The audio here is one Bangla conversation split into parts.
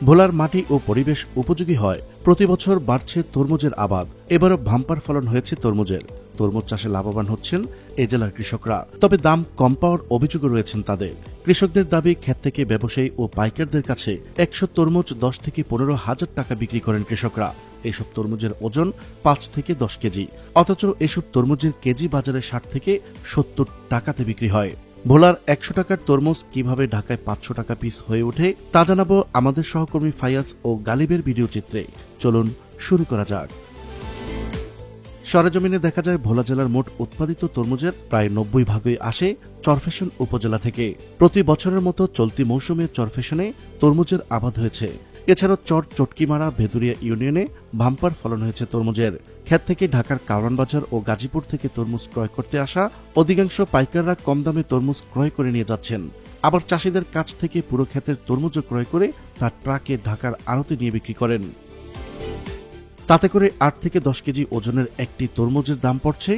ভোলার মাটি ও পরিবেশ উপযোগী হয় প্রতি বছর বাড়ছে তরমুজের আবাদ। এবারও বাম্পার ফলন হয়েছে তরমুজের। তরমুজ চাষে লাভবান হচ্ছেন এ জেলার কৃষকরা। তবে দাম কম পাওয়ার অভিযোগও রয়েছেন তাদের। কৃষকদের দাবি, ক্ষেত থেকে ব্যবসায়ী ও পাইকারদের কাছে ১০০ তরমুজ ১০ থেকে ১৫,০০০ টাকা বিক্রি করেন কৃষকরা। এসব তরমুজের ওজন ৫ থেকে ১০ কেজি, অথচ এসব তরমুজের কেজি বাজারে ৬০ থেকে ৭০ টাকাতে বিক্রি হয়। ভোলার ১০০ টাকার তরমুজ কিভাবে ঢাকায় ৫০০ টাকা পিস হয়ে ওঠে তা জানাবো আমাদের সহকর্মী ফায়াজ ও গালিবের ভিডিও চিত্রে। চলুন শুরু করা যাক। সরেজমিনে দেখা যায় ভোলা জেলার মোট উৎপাদিত তরমুজের প্রায় ৯০% আসে চরফ্যাশন উপজেলা থেকে। প্রতি বছরের মতো চলতি মৌসুমে চরফ্যাশনে তরমুজের আবাদ হয়েছে। এছাড়াও চর চটকিমারা ভেদুরিয়া ইউনিয়নে বাম্পার ফলন হয়েছে তরমুজের। ক্ষেত থেকে ঢাকার কারওয়ান বাজার ও গাজীপুর থেকে তরমুজ ক্রয় করতে আসা অধিকাংশ পাইকাররা কম দামে তরমুজ ক্রয় করে নিয়ে যাচ্ছেন। আবার চাষিদের কাছ থেকে পুরো ক্ষেতের তরমুজও ক্রয় করে তার ট্রাকে ঢাকার আড়তে নিয়ে বিক্রি করেন। তাতে করে ৮ থেকে ১০ কেজি ওজনের একটি তরমুজের দাম পড়ছে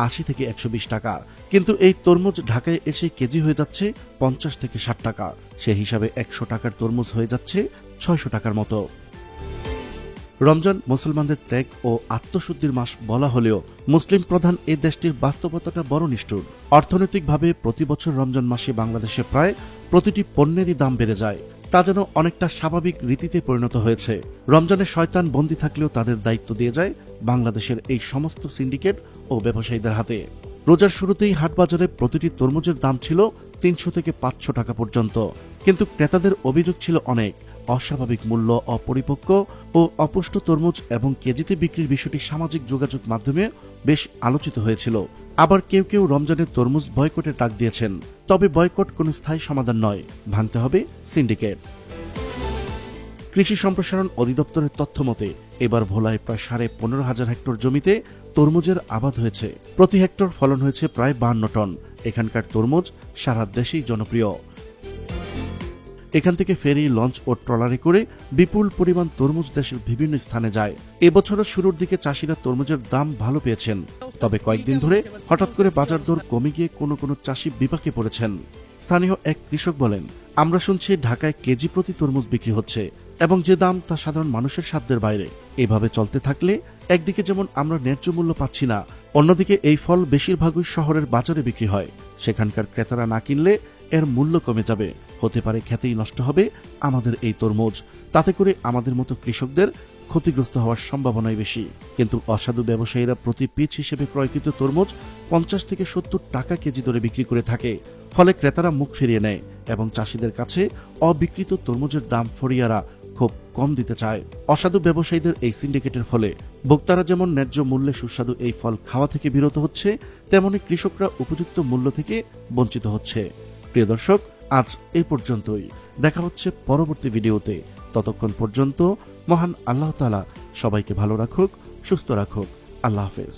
৮০ থেকে ১২০ টাকা। কিন্তু এই তরমুজ ঢাকায় এসে কেজি হয়ে যাচ্ছে ৫০ থেকে ৬০ টাকা। সে হিসাবে ১০০ টাকার তরমুজ হয়ে যাচ্ছে ৬০০ টাকার মতো। রমজান মুসলমানদের ত্যাগ ও আত্মশুদ্ধির মাস বলা হলেও মুসলিম প্রধান এ দেশটির বাস্তবতাটা বড় নিষ্ঠুর। অর্থনৈতিকভাবে প্রতি বছর রমজান মাসে বাংলাদেশে প্রায় প্রতিটি পণ্যেরই দাম বেড়ে যায়। তা যেন অনেকটা স্বাভাবিক রীতিতে পরিণত হয়েছে। রমজানে শয়তান বন্দী থাকলেও তাদের দায়িত্ব দিয়ে যায় বাংলাদেশের এই সমস্ত সিন্ডিকেট ও ব্যবসায়ীদের হাতে। রোজার শুরুতেই হাটবাজারে প্রতিটি তরমুজের দাম ছিল ৩০০ থেকে ৫০০ টাকা পর্যন্ত। কিন্তু ক্রেতাদের অভিযোগ ছিল অনেক অস্বাভাবিক মূল্য, অপরিপক্ক ও অপুষ্ট তরমুজ এবং কেজিতে বিক্রির বিষয়টি সামাজিক যোগাযোগ মাধ্যমে বেশ আলোচিত হয়েছিল। আবার কেউ কেউ রমজানের তরমুজ বয়কটের ডাক দিয়েছেন। তবে বয়কট কোনো স্থায়ী সমাধান নয়, ভাঙতে হবে সিন্ডিকেট। কৃষি সম্প্রসারণ অধিদপ্তরের তথ্য মতে এবার ভোলায় প্রায় ১৫,৫০০ হেক্টর জমিতে তরমুজের আবাদ হয়েছে। প্রতি হেক্টর ফলন হয়েছে প্রায় ৫২ টন। এখানকার তরমুজ সারা দেশেই জনপ্রিয়। এখান থেকে ফেরি, লঞ্চ ও ট্রলারে করে বিপুল পরিমাণ তরমুজ দেশের বিভিন্ন স্থানে যায়। এবছরের শুরুর দিকে চাষিরা তরমুজের দাম ভালো পেয়েছেন। তবে কয়েকদিন ধরে হঠাৎ করে বাজার দর কমে গিয়ে কোনো কোনো চাষি বিপাকে পড়েছেন। স্থানীয় এক কৃষক বলেন, আমরা শুনছি ঢাকায় কেজি প্রতি তরমুজ বিক্রি হচ্ছে এবং যে দাম তা সাধারণ মানুষের সাধ্যের বাইরে। এভাবে চলতে থাকলে একদিকে যেমন আমরা ন্যায্য মূল্য পাচ্ছি না, অন্যদিকে এই ফল বেশিরভাগই শহরের বাজারে বিক্রি হয়। সেখানকার ক্রেতারা না কিনলে এর মূল্য কমে যাবে, হতে পারে খেতেই নষ্ট হবে আমাদের এই তরমুজ। তাতে করে আমাদের মতো কৃষকদের ক্ষতিগ্রস্ত হওয়ার সম্ভাবনাই বেশি। কিন্তু অসাধু ব্যবসায়ীরা প্রতি পিস হিসেবে ক্রয়কৃত তরমুজ ৫০ থেকে ৭০ টাকা কেজি দরে বিক্রি করে থাকে। ফলে ক্রেতারা মুখ ফিরিয়ে নেয় এবং চাষিদের কাছে অবিকৃত তরমুজের দাম ফরিয়ারা খুব কম দিতে চায়। অসাধু ব্যবসায়ীদের এই সিন্ডিকেটের ফলে ভোক্তারা যেমন ন্যায্য মূল্যে সুস্বাদু এই ফল খাওয়া থেকে বিরত হচ্ছে, তেমনি কৃষকরা উপযুক্ত মূল্য থেকে বঞ্চিত হচ্ছে। প্রিয় দর্শক, আজ এই পর্যন্তই। দেখা হচ্ছে পরবর্তী ভিডিওতে। ততক্ষণ পর্যন্ত মহান আল্লাহ তাআলা সবাইকে ভালো রাখুক, সুস্থ রাখুক। আল্লাহ হাফেজ।